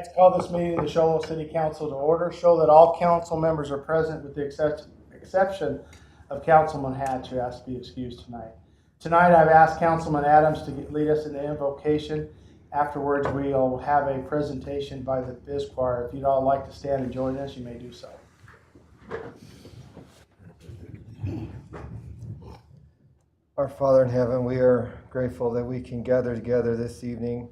like to call this meeting of the Show City Council to order. Show that all council members are present with the exception of Councilman Hatch, who has to be excused tonight. Tonight I've asked Councilman Adams to lead us in the invocation. Afterwards we'll have a presentation by the Biz Choir. If you'd all like to stand and join us, you may do so. Our Father in heaven, we are grateful that we can gather together this evening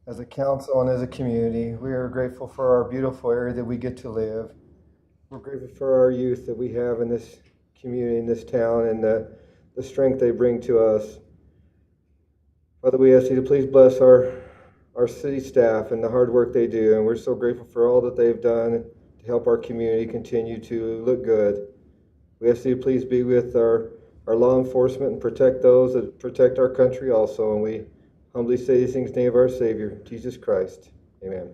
as a council and as a community. We are grateful for our beautiful area that we get to live. We're grateful for our youth that we have in this community, in this town, and the strength they bring to us. Father, we ask you to please bless our city staff and the hard work they do, and we're so grateful for all that they've done to help our community continue to look good. We ask you to please be with our law enforcement and protect those that protect our country also, and we humbly say these things in the name of our Savior, Jesus Christ. Amen.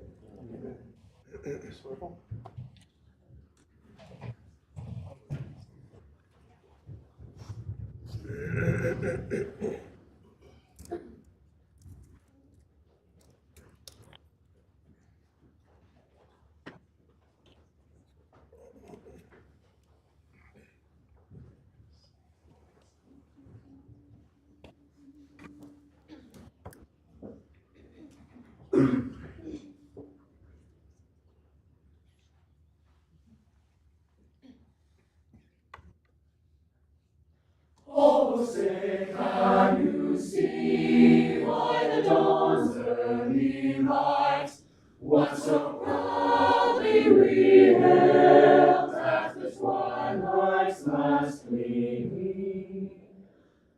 Oh, say, can you see by the dawn's early light what so proudly we hailed at the twilight's last gleaming,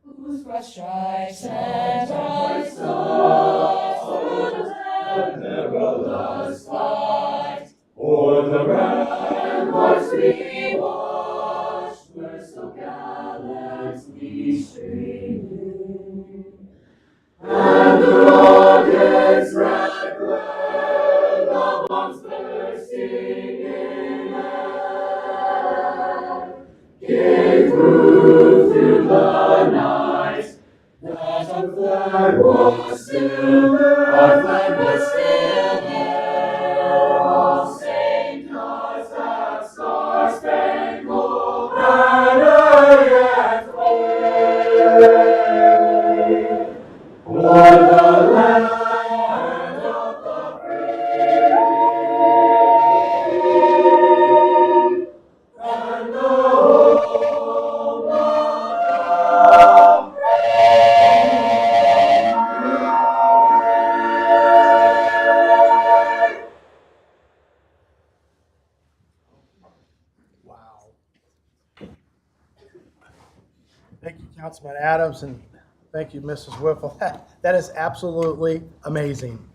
whose bright stripes and bright stars through the perilous fight o'er the ramparts we watched were so gallantly streaming, and the rockets' red glare, the bombs bursting in air, gave proof through the night that our flag was still there, our flag was still there, all St. John's, that star-spangled banner yet wave, o'er the land of the free, and the home of the Wow. Thank you, Councilman Adams, and thank you, Mrs. Whipple. That is absolutely amazing.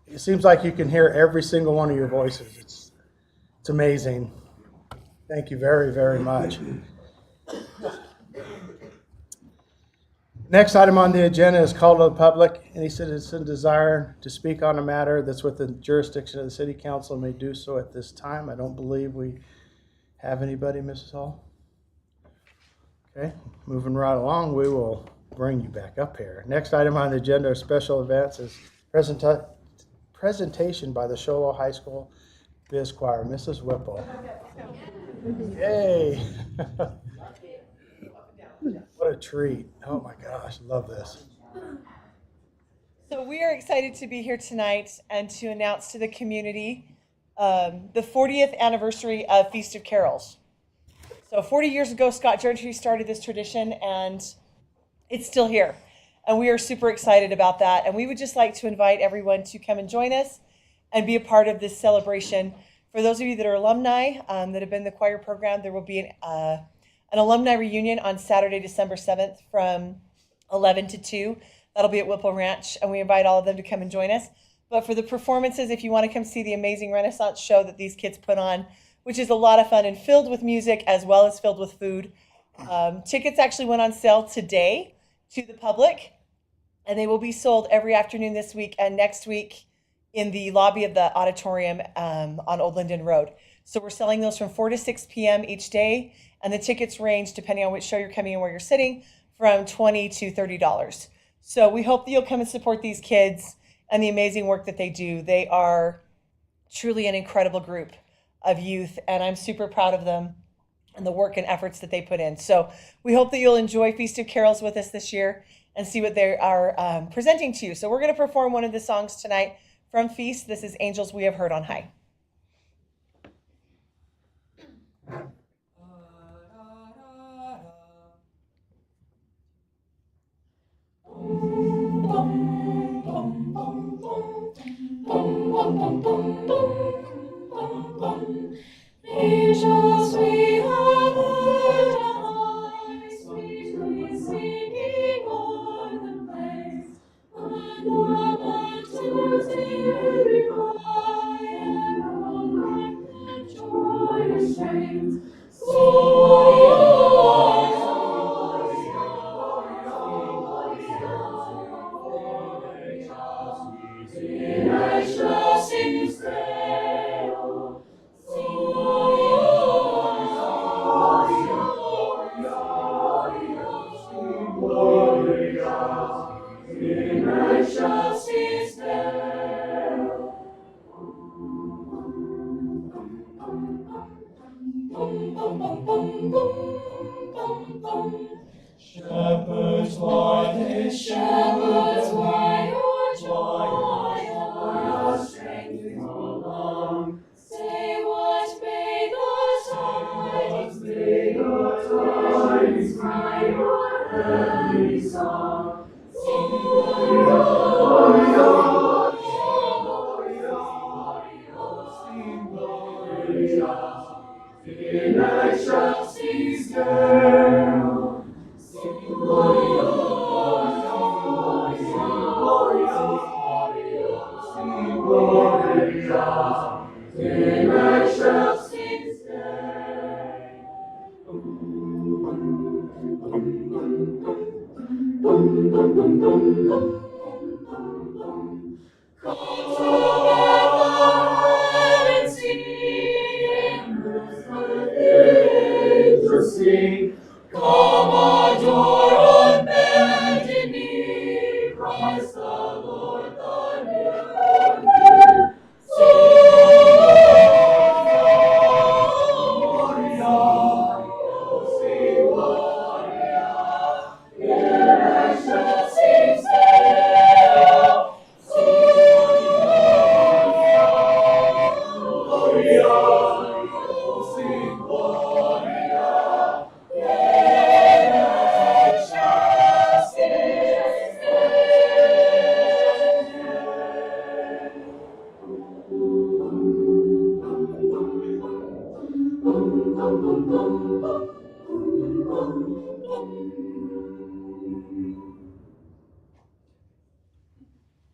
It seems like you can hear every single one of your voices. It's amazing. Thank you very, very much. Next item on the agenda is call to the public. Any citizen desire to speak on a matter that's within the jurisdiction of the city council may do so at this time. I don't believe we have anybody, Mrs. Hall. Okay, moving right along, we will bring you back up here. Next item on the agenda are special events is presentation by the Show High School Biz Choir. Mrs. Whipple. Yay. What a treat. Oh my gosh, love this. So we are excited to be here tonight and to announce to the community the 40th anniversary of Feast of Carols. So 40 years ago, Scott Gentry started this tradition, and it's still here. And we are super excited about that. And we would just like to invite everyone to come and join us and be a part of this celebration. For those of you that are alumni that have been in the choir program, there will be an alumni reunion on Saturday, December 7th from 11 to 2. That'll be at Whipple Ranch, and we invite all of them to come and join us. But for the performances, if you want to come see the amazing Renaissance show that these kids put on, which is a lot of fun and filled with music as well as filled with food. Tickets actually went on sale today to the public, and they will be sold every afternoon this week and next week in the lobby of the auditorium on Old Linden Road. So we're selling those from 4 to 6 p.m. each day, and the tickets range, depending on which show you're coming and where you're sitting, from $20 to $30. So we hope that you'll come and support these kids and the amazing work that they do. They are truly an incredible group of youth, and I'm super proud of them and the work and efforts that they put in. So we hope that you'll enjoy Feast of Carols with us this year and see what they are presenting to you. So we're going to perform one of the songs tonight from Feast. This is Angels We Have Heard on High. Angels we have heard on high, sweetly singing o'er the plains, and the mountains in reply echo like the joyous strains. I shall sing still. I shall see still. Shepherds, why your joy, your strength prolong? Say what may the tidings cry your heavenly song? And I shall sing still. And I shall sing sing. Come adore on bended knee, Christ the Lord, the newborn.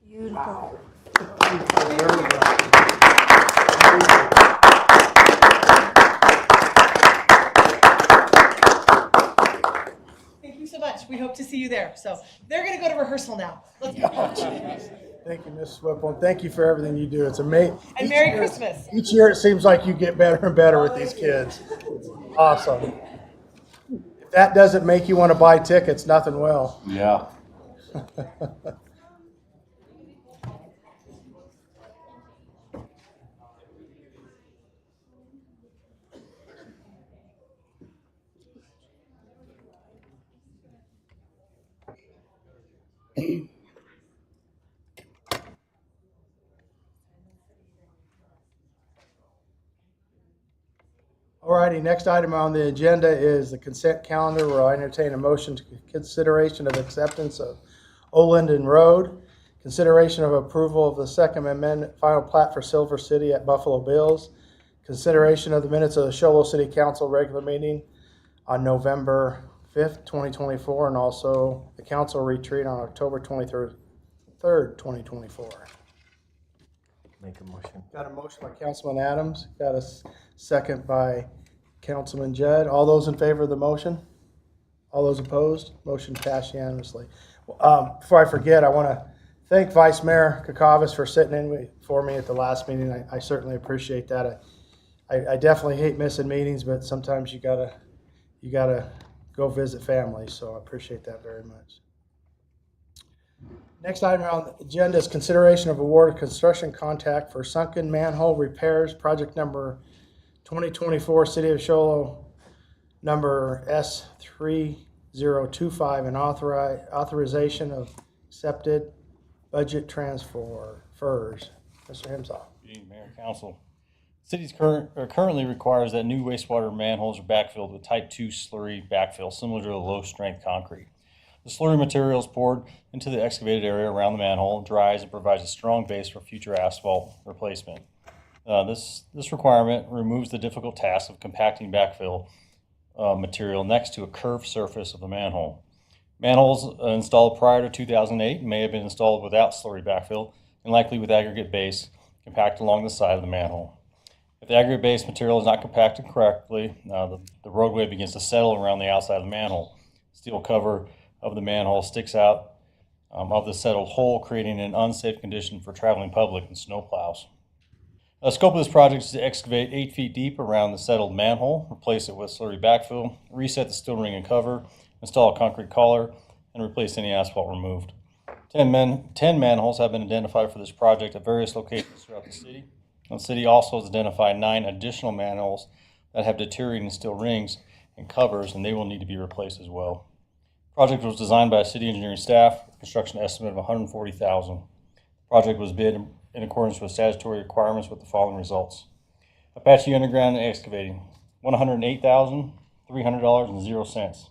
Beautiful. Thank you so much. We hope to see you there. So they're going to go to rehearsal now. Let's go. Thank you, Mrs. Whipple. Thank you for everything you do. It's amazing. And Merry Christmas. Each year it seems like you get better and better with these kids. It's awesome. If that doesn't make you want to buy tickets, nothing will. Yeah. Alrighty, next item on the agenda is the consent calendar, where I entertain a motion to consideration of acceptance of Olinden Road, consideration of approval of the Second Amendment final plat for Silver City at Buffalo Bills, consideration of the minutes of the Show City Council regular meeting on November 5th, 2024, and also the council retreat on October 23rd, 2024. Make a motion. Got a motion by Councilman Adams, got a second by Councilman Judd. All those in favor of the motion? All those opposed? Motion passed unanimously. Before I forget, I want to thank Vice Mayor Kakavas for sitting in for me at the last meeting. I certainly appreciate that. I definitely hate missing meetings, but sometimes you gotta go visit family, so I appreciate that very much. Next item on the agenda is consideration of award of construction contract for sunken manhole repairs, project number 2024, City of Sholo, number S3025, and authorization of accepted budget transfers. Mr. Himsall. Good evening, Mayor and Council. City's currently requires that new wastewater manholes are backfilled with type 2 slurry backfill, similar to a low-strength concrete. The slurry material is poured into the excavated area around the manhole, dries, and provides a strong base for future asphalt replacement. This requirement removes the difficult task of compacting backfill material next to a curved surface of the manhole. Manholes installed prior to 2008 may have been installed without slurry backfill and likely with aggregate base compacted along the side of the manhole. If the aggregate base material is not compacted correctly, the roadway begins to settle around the outside of the manhole. Steel cover of the manhole sticks out of the settled hole, creating an unsafe condition for traveling public and snowplows. The scope of this project is to excavate 8 feet deep around the settled manhole, replace it with slurry backfill, reset the steel ring and cover, install a concrete collar, and replace any asphalt removed. 10 manholes have been identified for this project at various locations throughout the city. The city also has identified 9 additional manholes that have deteriorating steel rings and covers, and they will need to be replaced as well. The project was designed by a city engineering staff, construction estimate of $140,000. The project was bid in accordance with statutory requirements with the following results. Apache Underground Excavating, $108,300.00.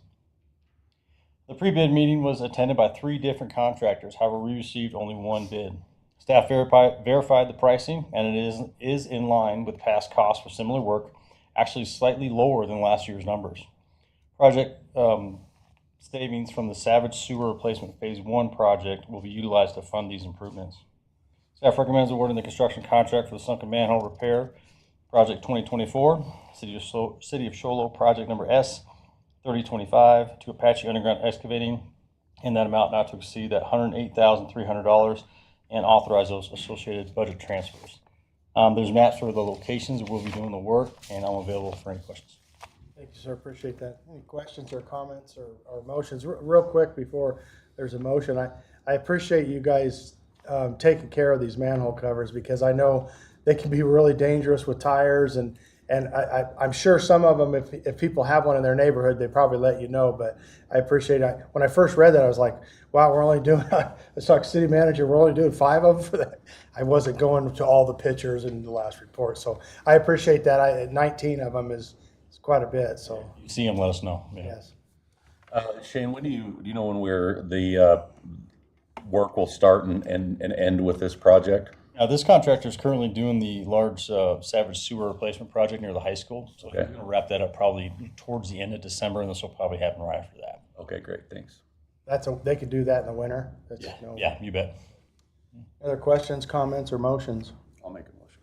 The pre-bid meeting was attended by 3 different contractors. However, we received only 1 bid. Staff verified the pricing, and it is in line with past costs for similar work, actually slightly lower than last year's numbers. Project savings from the Savage Sewer Replacement Phase 1 project will be utilized to fund these improvements. Staff recommends awarding the construction contract for the sunken manhole repair, project 2024, City of Sholo, project number S3025, to Apache Underground Excavating, in that amount not to exceed that $108,300, and authorize those associated budget transfers. There's maps for the locations where we'll be doing the work, and I'm available for any questions. Thank you, sir. Appreciate that. Any questions or comments or motions? Real quick before there's a motion, I appreciate you guys taking care of these manhole covers, because I know they can be really dangerous with tires, and I'm sure some of them, if people have one in their neighborhood, they probably let you know. But I appreciate it. When I first read that, I was like, wow, we're only doing, I talked to city manager, we're only doing 5 of them for that. I wasn't going to all the pictures in the last report. So I appreciate that. 19 of them is quite a bit. So If you see them, let us know. Yeah. yes. Shane, when do you know when the work will start and end with this project? Now, this contractor is currently doing the large Savage Sewer Replacement project near the high school. So Okay. he's going to wrap that up probably towards the end of December, and this will probably happen right after that. Okay, great, thanks. They could do that in the winter. That's Yeah, you bet. Other questions, comments, or motions? I'll make a motion.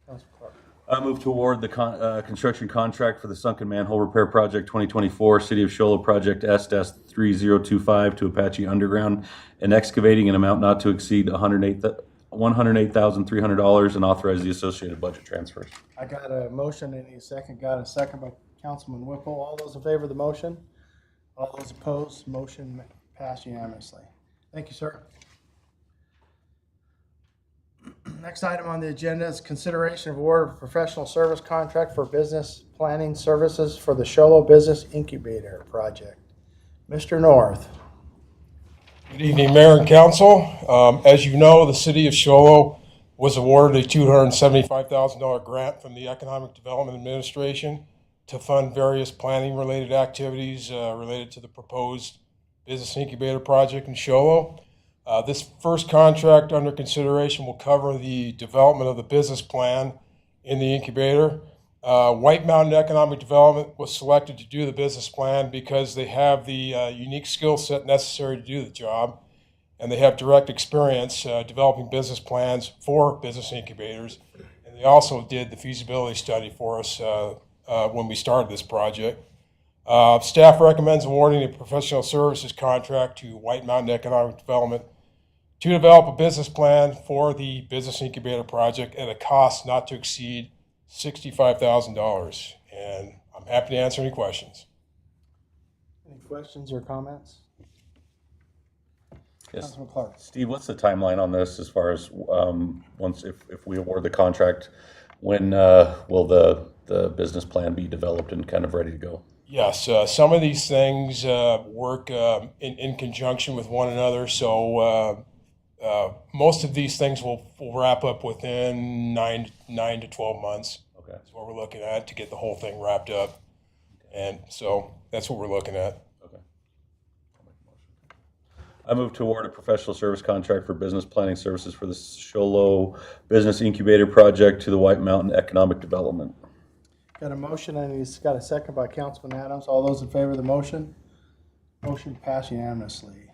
Councilor Clark. I move to award the construction contract for the sunken manhole repair project 2024, City of Sholo, project S-3025, to Apache Underground and Excavating, an amount not to exceed $108,300, and authorize the associated budget transfers. I got a motion and a second. Got a second by Councilman Whipple. All those in favor of the motion? All those opposed? Motion passed unanimously. Thank you, sir. Next item on the agenda is consideration of award of professional service contract for business planning services for the Sholo Business Incubator Project. Mr. North. Good evening, Mayor and Council. As you know, the City of Sholo was awarded a $275,000 grant from the Economic Development Administration to fund various planning-related activities related to the proposed Business Incubator Project in Sholo. This first contract under consideration will cover the development of the business plan in the incubator. White Mountain Economic Development was selected to do the business plan because they have the unique skill set necessary to do the job, and they have direct experience developing business plans for business incubators. And they also did the feasibility study for us when we started this project. Staff recommends awarding a professional services contract to White Mountain Economic Development to develop a business plan for the Business Incubator Project at a cost not to exceed $65,000. And I'm happy to answer any questions. Any questions or comments? Yes. Councilman Clark. Steve, what's the timeline on this as far as once if we award the contract, when will the business plan be developed and kind of ready to go? Yes, some of these things work in conjunction with one another. So most of these things will wrap up within 9 to 12 months. Okay. That's what we're looking at to get the whole thing wrapped up. And so that's what we're looking at. Okay. I move to award a professional service contract for business planning services for the Sholo Business Incubator Project to the White Mountain Economic Development. Got a motion and he's got a second by Councilman Adams. All those in favor of the motion? Motion passed unanimously.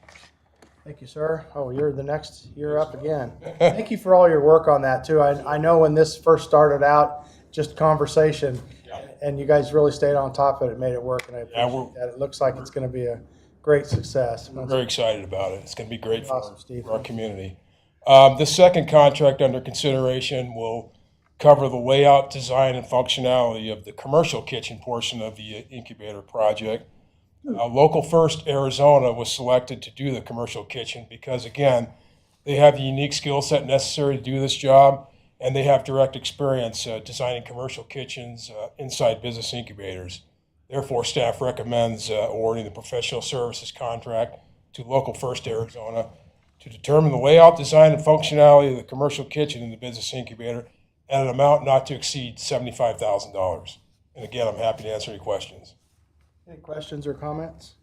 Thank you, sir. Oh, you're up again. Thank you for all your work on that too. I know when this first started out, just conversation, and you guys really stayed on top of it, made it work, and I appreciate that. It looks like it's going to be a great success. We're very excited about it. It's going to be great Awesome, Steve. for our community. The second contract under consideration will cover the layout, design, and functionality of the commercial kitchen portion of the incubator project. Local First Arizona was selected to do the commercial kitchen because, again, they have the unique skill set necessary to do this job, and they have direct experience designing commercial kitchens inside business incubators. Therefore, staff recommends awarding the professional services contract to Local First Arizona to determine the layout, design, and functionality of the commercial kitchen in the business incubator at an amount not to exceed $75,000. And again, I'm happy to answer any questions. Any questions or comments?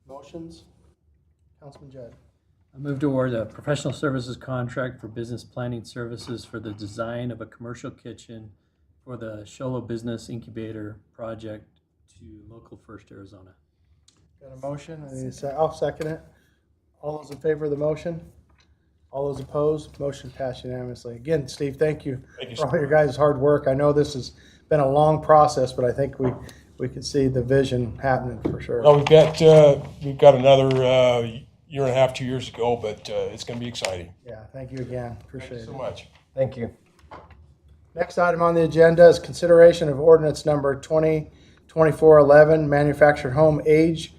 Motions? Councilman Judd. I move to award a professional services contract for business planning services for the design of a commercial kitchen for the Sholo Business Incubator Project to Local First Arizona. Got a motion? I'll second it. All those in favor of the motion? All those opposed? Motion passed unanimously. Again, Steve, thank you for all your guys' hard work. I know this has been a long process, but I think we can see the vision happening for sure. Well, we've got another year and a half, 2 years to go, but it's going to be exciting. Yeah, thank you again. Appreciate Thank you so it. much. Thank you. Next item on the agenda is consideration of ordinance number 2024-11, manufactured home age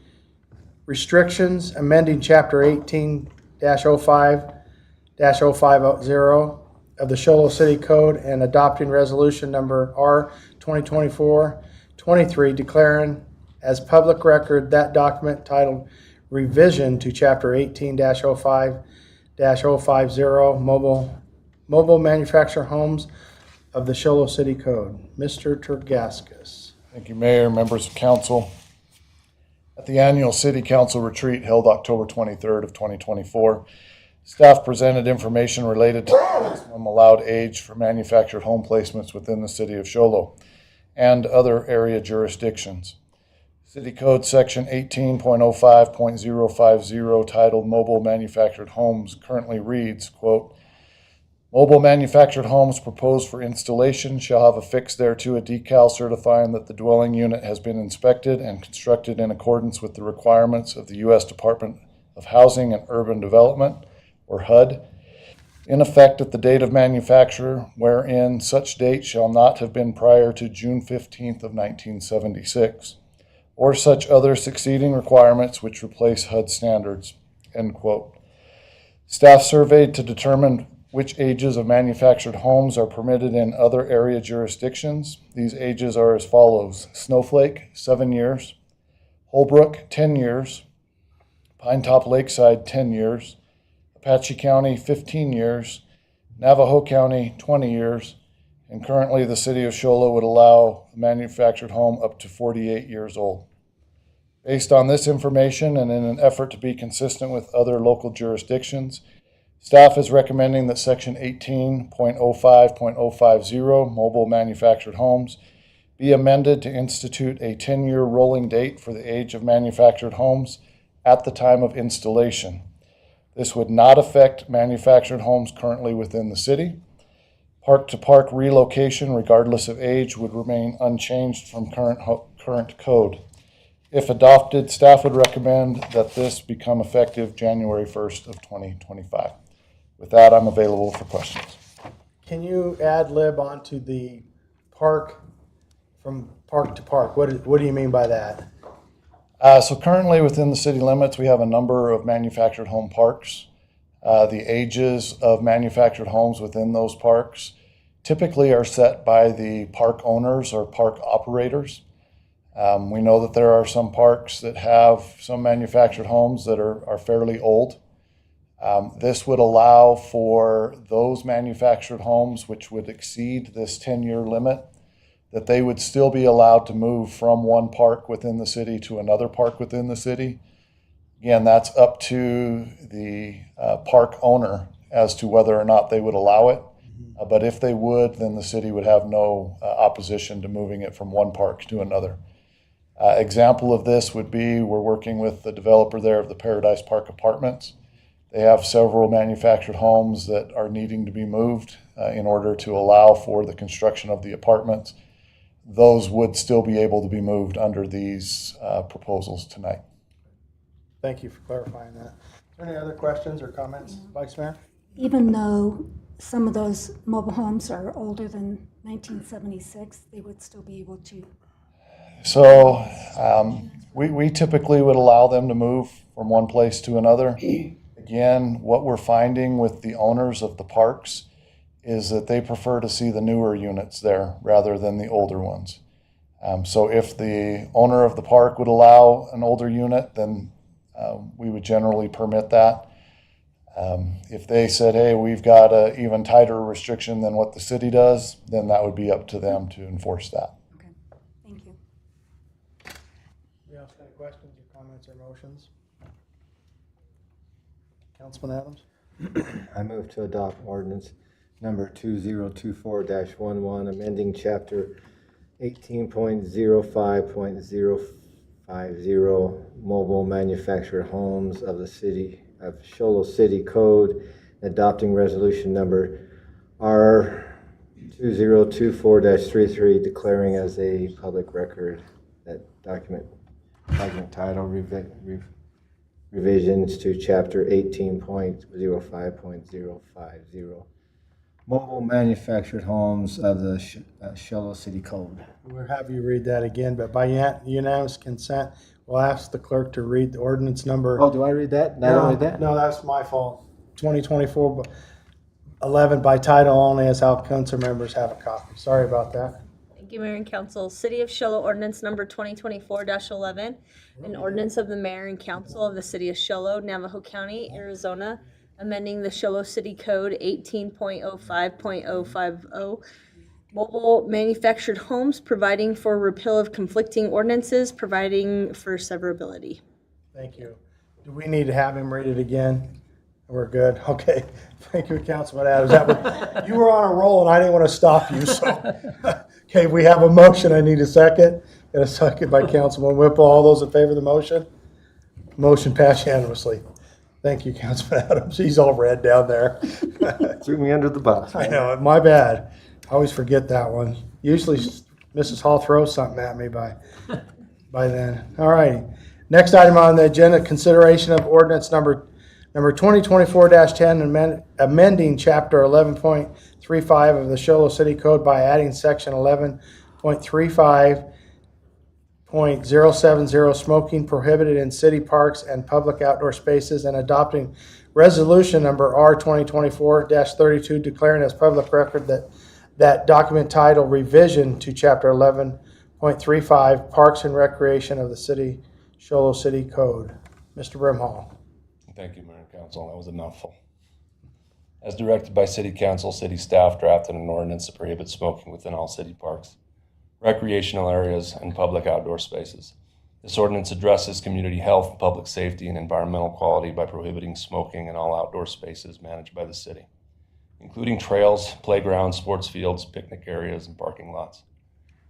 restrictions, amending chapter 18-05-050 of the Sholo City Code and adopting resolution number R 2024-23, declaring as public record that document titled Revision to Chapter 18-05-050 Mobile Manufactured Homes of the Sholo City Code. Mr. Turgaskis. Thank you, Mayor, members of council. At the annual City Council retreat held October 23rd of 2024, staff presented information related to the maximum allowed age for manufactured home placements within the city of Sholo and other area jurisdictions. City Code Section 18.05.050 titled Mobile Manufactured Homes currently reads, quote, "Mobile manufactured homes proposed for installation shall have affixed thereto a decal certifying that the dwelling unit has been inspected and constructed in accordance with the requirements of the U.S. Department of Housing and Urban Development, or HUD, in effect at the date of manufacture, wherein such date shall not have been prior to June 15th of 1976, or such other succeeding requirements which replace HUD standards," end quote. Staff surveyed to determine which ages of manufactured homes are permitted in other area jurisdictions. These ages are as follows: Snowflake, 7 years; Holbrook, 10 years; Pinetop Lakeside, 10 years; Apache County, 15 years; Navajo County, 20 years, and currently the city of Sholo would allow a manufactured home up to 48 years old. Based on this information and in an effort to be consistent with other local jurisdictions, staff is recommending that Section 18.05.050, Mobile Manufactured Homes, be amended to institute a 10-year rolling date for the age of manufactured homes at the time of installation. This would not affect manufactured homes currently within the city. Park-to-park relocation, regardless of age, would remain unchanged from current code. If adopted, staff would recommend that this become effective January 1st of 2025. With that, I'm available for questions. Can you ad lib onto the park from park to park? What do you mean by that? So currently within the city limits, we have a number of manufactured home parks. The ages of manufactured homes within those parks typically are set by the park owners or park operators. We know that there are some parks that have some manufactured homes that are fairly old. This would allow for those manufactured homes which would exceed this 10-year limit, that they would still be allowed to move from one park within the city to another park within the city. Again, that's up to the park owner as to whether or not they would allow it. But if they would, then the city would have no opposition to moving it from one park to another. Example of this would be, we're working with the developer there of the Paradise Park Apartments. They have several manufactured homes that are needing to be moved in order to allow for the construction of the apartments. Those would still be able to be moved under these proposals tonight. Thank you for clarifying that. Are there any other questions or comments, Vice Mayor? Even though some of those mobile homes are older than 1976, they would still be able to. So we typically would allow them to move from one place to another. Again, what we're finding with the owners of the parks is that they prefer to see the newer units there rather than the older ones. So if the owner of the park would allow an older unit, then we would generally permit that. If they said, hey, we've got an even tighter restriction than what the city does, then that would be up to them to enforce that. Okay, thank you. Anybody else got any questions or comments or motions? Councilman Adams? I move to adopt ordinance number 2024-11, amending chapter 18.05.050 mobile manufactured homes of the city of Shoalo City Code, adopting resolution number R 2024-33, declaring as a public record that document title revisions to chapter 18.05.050 mobile manufactured homes of the Shoalo City Code. We'll have you read that again, but by unanimous consent, we'll ask the clerk to read the ordinance number. Oh, do I read that? I don't read that? No, that's my fault. 2024-11 by title only, as how council members have a copy. Sorry about that. Thank you, Mayor and Council. City of Shoalo ordinance number 2024-11, an ordinance of the Mayor and Council of the City of Shoalo, Navajo County, Arizona, amending the Shoalo City Code 18.05.050, mobile manufactured homes, providing for repeal of conflicting ordinances, providing for severability. Thank you. Do we need to have him read it again? We're good. Okay. Thank you, Councilman Adams. You were on a roll and I didn't want to stop you, so. Okay, we have a motion. I need a second. And a second by Councilman Whipple. All those in favor of the motion? Motion passed unanimously. Thank you, Councilman Adams. He's all red down there. Threw me under the bus. I know, my bad. I always forget that one. Usually Mrs. Hall throws something at me by then. All righty. Next item on the agenda, consideration of ordinance number 2024-10, amending chapter 11.35 of the Shoalo City Code by adding section 11.35.070 smoking prohibited in city parks and public outdoor spaces, and adopting resolution number R 2024-32, declaring as public record that document title revision to chapter 11.35 Parks and Recreation of the City Shoalo City Code. Mr. Brimhall. Thank you, Mayor and Council. That was a mouthful. As directed by City Council, city staff drafted an ordinance to prohibit smoking within all city parks, recreational areas, and public outdoor spaces. This ordinance addresses community health, public safety, and environmental quality by prohibiting smoking in all outdoor spaces managed by the city, including trails, playgrounds, sports fields, picnic areas, and parking lots.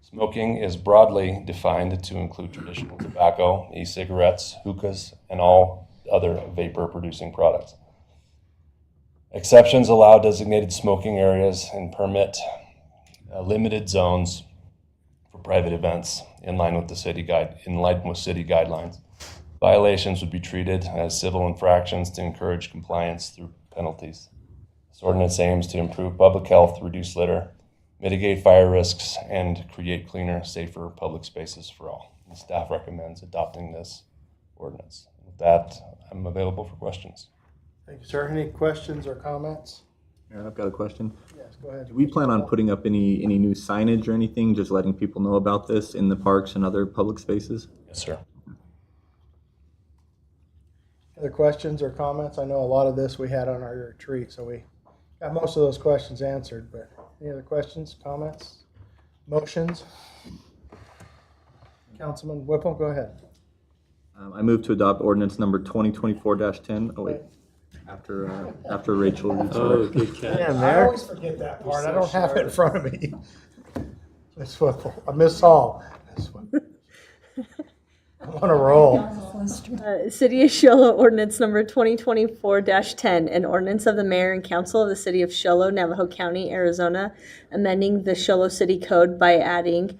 Smoking is broadly defined to include traditional tobacco, e-cigarettes, hookahs, and all other vapor-producing products. Exceptions allow designated smoking areas and permit limited zones for private events in line with city guidelines. Violations would be treated as civil infractions to encourage compliance through penalties. This ordinance aims to improve public health, reduce litter, mitigate fire risks, and create cleaner, safer public spaces for all. And staff recommends adopting this ordinance. With that, I'm available for questions. Thank you, sir. Any questions or comments? Mayor, I've got a question. Yes, go ahead. Do we plan on putting up any new signage or anything, just letting people know about this in the parks and other public spaces? Yes, sir. Other questions or comments? I know a lot of this we had on our retreat, so we got most of those questions answered, but any other questions, comments, motions? Councilman Whipple, go ahead. I move to adopt ordinance number 2024-10. Oh, wait. After Rachel reads it. Good catch. Yeah, I always forget that part. I don't have it in front of me. Miss Whipple, Miss Hall. I'm on a roll. City of Show Low ordinance number 2024-10, an ordinance of the mayor and council of the city of Show Low, Navajo County, Arizona, amending the Show Low City Code by adding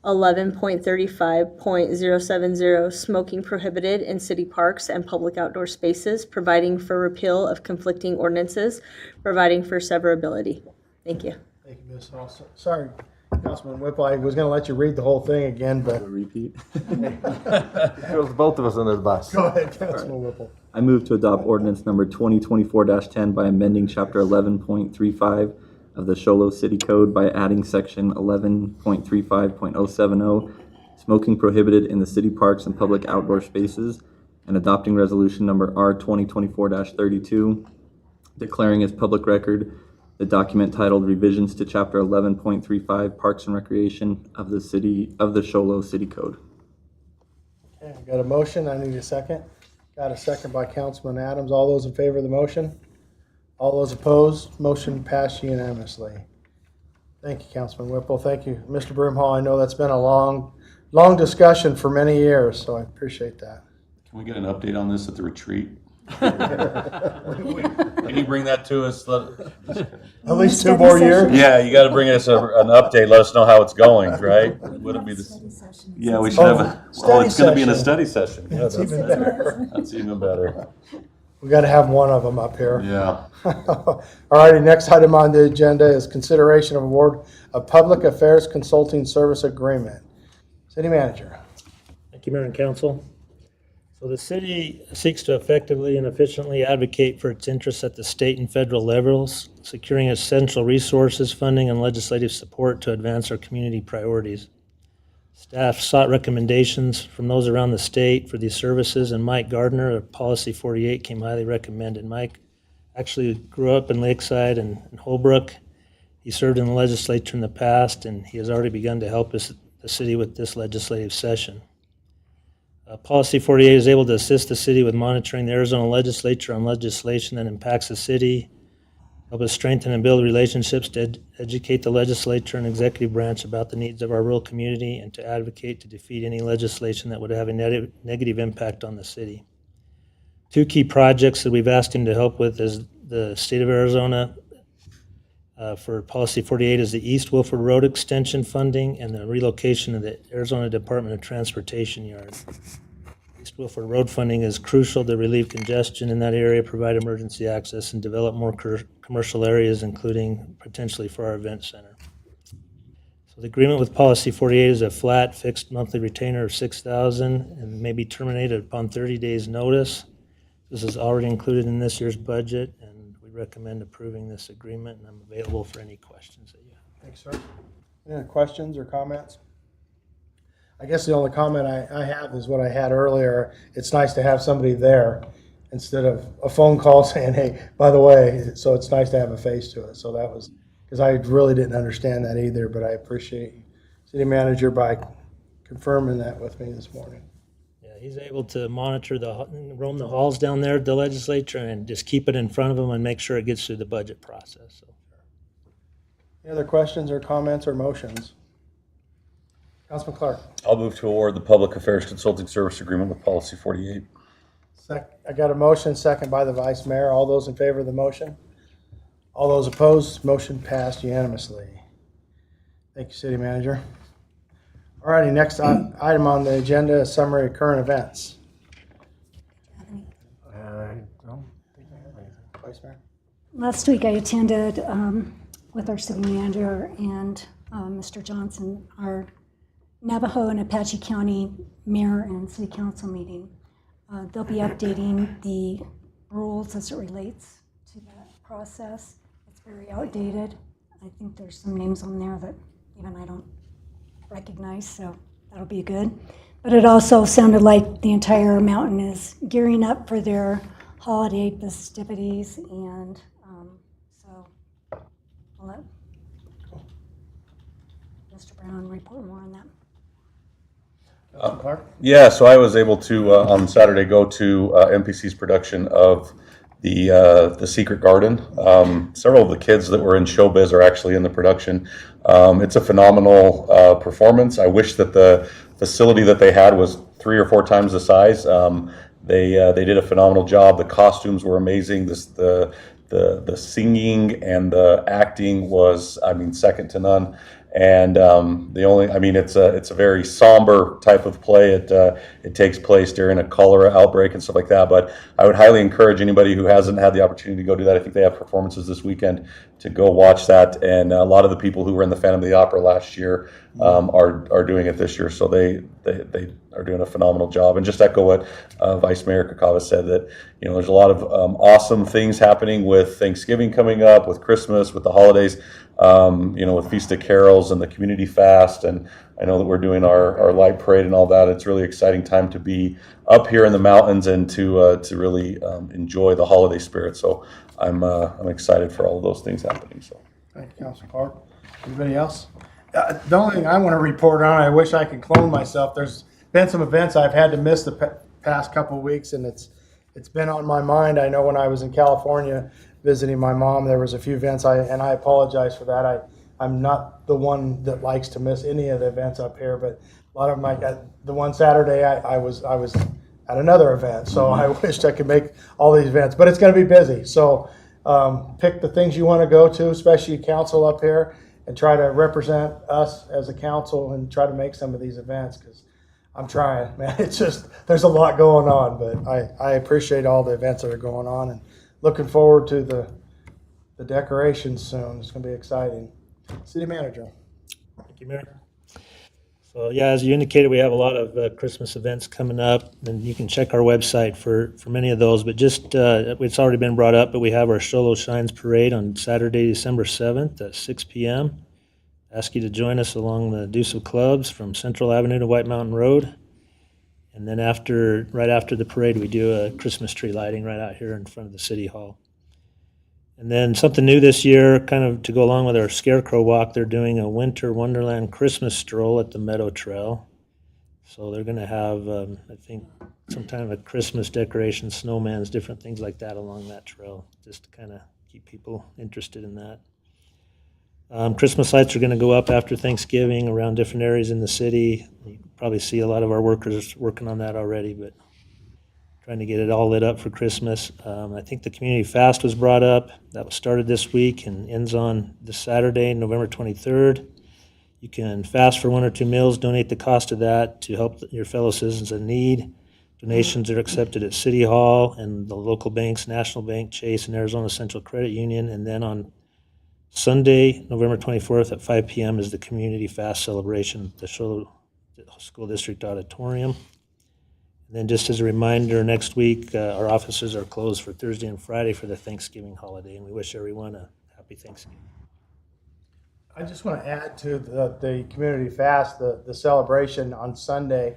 11.35.070 smoking prohibited in city parks and public outdoor spaces, providing for repeal of conflicting ordinances, providing for severability. Thank you. Thank you, Miss Hall. Sorry, Councilman Whipple, I was gonna let you read the whole thing again, but Repeat. Throws both of us under the bus. go ahead, Councilman Whipple. I move to adopt ordinance number 2024-10 by amending chapter 11.35 of the Show Low City Code by adding section 11.35.070, smoking prohibited in the city parks and public outdoor spaces, and adopting resolution number R 2024-32, declaring as public record the document titled Revisions to Chapter 11.35 Parks and Recreation of the Show Low City Code. Okay, got a motion. I need a second. Got a second by Councilman Adams. All those in favor of the motion? All those opposed? Motion passed unanimously. Thank you, Councilman Whipple. Thank you, Mr. Broomhall. I know that's been a long discussion for many years, so I appreciate that. Can we get an update on this at the retreat? Can you bring that to us? At least 2 more years? Yeah, you gotta bring us an update, let us know how it's going, right? Would it be the? Yeah, we should have, it's gonna be in a study session. Yeah, That's even better. That's even better. We got to have one of them up here. Yeah. All righty, next item on the agenda is consideration of award of public affairs consulting service agreement. City manager. Thank you, Mayor and Council. So the city seeks to effectively and efficiently advocate for its interests at the state and federal levels, securing essential resources, funding, and legislative support to advance our community priorities. Staff sought recommendations from those around the state for these services, and Mike Gardner of Policy 48 came highly recommended. Mike actually grew up in Lakeside and Holbrook. He served in the legislature in the past, and he has already begun to help us, the city with this legislative session. Policy 48 is able to assist the city with monitoring the Arizona legislature on legislation that impacts the city, help us strengthen and build relationships to educate the legislature and executive branch about the needs of our rural community, and to advocate to defeat any legislation that would have a negative impact on the city. 2 key projects that we've asked him to help with is the state of Arizona for Policy 48 is the East Wilford Road Extension funding and the relocation of the Arizona Department of Transportation yard. East Wilford Road funding is crucial to relieve congestion in that area, provide emergency access, and develop more commercial areas, including potentially for our event center. So the agreement with Policy 48 is a flat, fixed monthly retainer of $6,000 and may be terminated upon 30 days' notice. This is already included in this year's budget, and we recommend approving this agreement, and I'm available for any questions that you have. Thanks, sir. Any other questions or comments? I guess the only comment I have is what I had earlier. It's nice to have somebody there instead of a phone call saying, hey, by the way, so it's nice to have a face to it. So that was, because I really didn't understand that either, but I appreciate City Manager by confirming that with me this morning. Yeah, he's able to monitor roam the halls down there at the legislature and just keep it in front of him and make sure it gets through the budget process. So. Any other questions or comments or motions? Councilman Clark. I'll move to award the Public Affairs Consulting Service Agreement with Policy 48. I got a motion, second by the Vice Mayor. All those in favor of the motion? All those opposed? Motion passed unanimously. Thank you, City Manager. All righty, next item on the agenda is summary of current events. Vice Mayor. Last week I attended with our city manager and Mr. Johnson, our Navajo and Apache County Mayor and City Council meeting. They'll be updating the rules as it relates to that process. It's very outdated. I think there's some names on there that even I don't recognize, so that'll be good. But it also sounded like the entire mountain is gearing up for their holiday festivities, and so I'll let Mr. Brown report more on that. Yeah, so I was able to on Saturday go to MPC's production of the Secret Garden. Several of the kids that were in showbiz are actually in the production. It's a phenomenal performance. I wish that the facility that they had was 3 or 4 times the size. They did a phenomenal job. The costumes were amazing. The singing and the acting was, I mean, second to none. And it's a very somber type of play. It takes place during a cholera outbreak and stuff like that. But I would highly encourage anybody who hasn't had the opportunity to go do that. I think they have performances this weekend to go watch that. And a lot of the people who were in the Phantom of the Opera last year are doing it this year. So they are doing a phenomenal job. And just echo what Vice Mayor Kakava said, that there's a lot of awesome things happening with Thanksgiving coming up, with Christmas, with the holidays. With Feast of Carols and the community fast, and I know that we're doing our light parade and all that. It's really exciting time to be up here in the mountains and to really enjoy the holiday spirit. So I'm excited for all of those things happening. So Thank you, Councilor Clark. Anybody else? The only thing I want to report on, I wish I could clone myself. There's been some events I've had to miss the past couple of weeks, and it's been on my mind. I know when I was in California visiting my mom, there was a few events, and I apologize for that. I'm not the one that likes to miss any of the events up here, but a lot of them, the one Saturday I was at another event, so I wished I could make all these events, but it's going to be busy. So pick the things you want to go to, especially council up here, and try to represent us as a council and try to make some of these events, because I'm trying, man. It's just, there's a lot going on, but I appreciate all the events that are going on, and looking forward to the decorations soon. It's going to be exciting. City Manager. Thank you, Mayor. So yeah, as you indicated, we have a lot of Christmas events coming up, and you can check our website for many of those. But just, it's already been brought up, but we have our Sholo Shines Parade on Saturday, December 7th at 6 p.m. Ask you to join us along the Deuce of Clubs from Central Avenue to White Mountain Road. And then right after the parade, we do a Christmas tree lighting right out here in front of the City Hall. And then something new this year, kind of to go along with our Scarecrow Walk, they're doing a Winter Wonderland Christmas stroll at the Meadow Trail. So they're going to have, I think, some kind of a Christmas decoration, snowmans, different things like that along that trail, just to kind of keep people interested in that. Christmas lights are going to go up after Thanksgiving around different areas in the city. You can probably see a lot of our workers working on that already, but trying to get it all lit up for Christmas. I think the community fast was brought up. That was started this week and ends on this Saturday, November 23rd. You can fast for 1 or 2 meals, donate the cost of that to help your fellow citizens in need. Donations are accepted at City Hall and the local banks, National Bank, Chase, and Arizona Central Credit Union. And then on Sunday, November 24th at 5 p.m. is the community fast celebration at the Sholo School District Auditorium. And then just as a reminder, next week our offices are closed for Thursday and Friday for the Thanksgiving holiday, and we wish everyone a happy Thanksgiving. I just want to add to the community fast, the celebration on Sunday.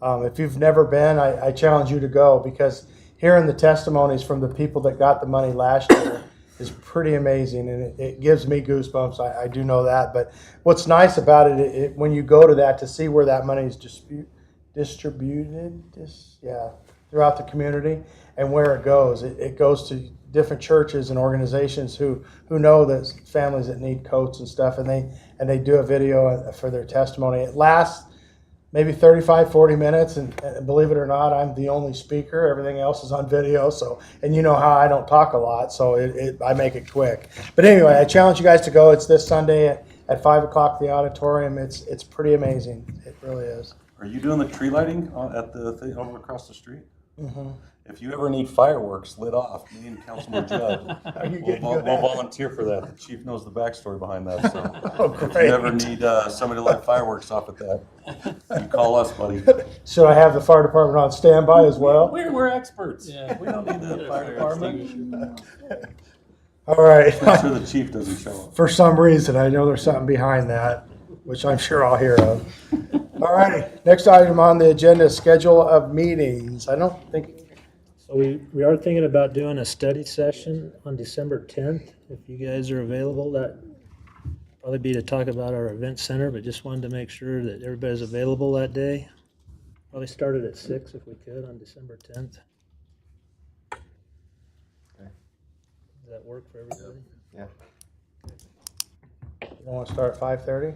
If you've never been, I challenge you to go, because hearing the testimonies from the people that got the money last year is pretty amazing, and it gives me goosebumps. I do know that. But what's nice about it, when you go to that, to see where that money is distributed throughout the community and where it goes. It goes to different churches and organizations who know that families that need coats and stuff, and they do a video for their testimony. It lasts maybe 35, 40 minutes, and believe it or not, I'm the only speaker. Everything else is on video. So, and you know how I don't talk a lot, so I make it quick. But anyway, I challenge you guys to go. It's this Sunday at 5 o'clock, the auditorium. It's pretty amazing. It really is. Are you doing the tree lighting at the thing over across the street? If you ever need fireworks lit off, me and Councilman Judd, you we'll getting good we'll at it? volunteer for that. The chief knows the backstory behind that, so. Oh, If you great. ever need somebody to light fireworks off at that, you call us, buddy. Should I have the fire department on standby as well? We're experts. Yeah. We don't need the fire department. All right. Make sure the chief doesn't show up. For some reason, I know there's something behind that, which I'm sure I'll hear of. All righty, next item on the agenda is schedule of meetings. I don't think, So we are thinking about doing a study session on December 10th. If you guys are available, that probably be to talk about our event center, but just wanted to make sure that everybody's available that day. Probably started at 6 if we could on December 10th. Does that work for everybody? Yeah. you want to start at 5:30?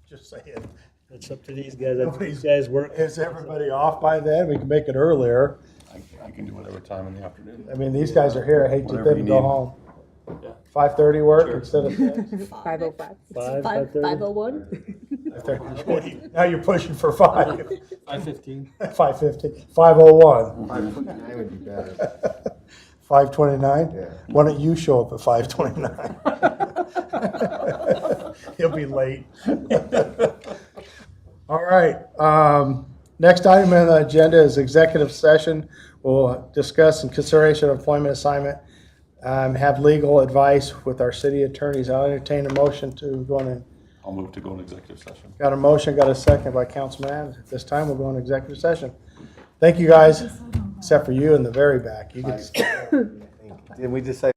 Just saying. It's up to these guys. I think these guys work. Is everybody off by then? We can make it earlier. I can do whatever time in the afternoon. I mean, these guys are here. I hate to Whatever them you to go need. home. 5:30 work Sure. instead of 6? 5:05. 5:30? 5:01? Now you're pushing for 5. 5:15. 5:50, 5:01, 5:29 would be better. 5:29? Yeah. Why don't you show up at 5:29? He'll be late. All right, next item on the agenda is executive session. We'll discuss in consideration of employment assignment, have legal advice with our city attorneys. I'll entertain a motion to go in. I'll move to go in executive session. Got a motion, got a second by Councilman Adams. At this time, we'll go in executive session. Thank you, guys, except for you in the very back. You can Did we decide?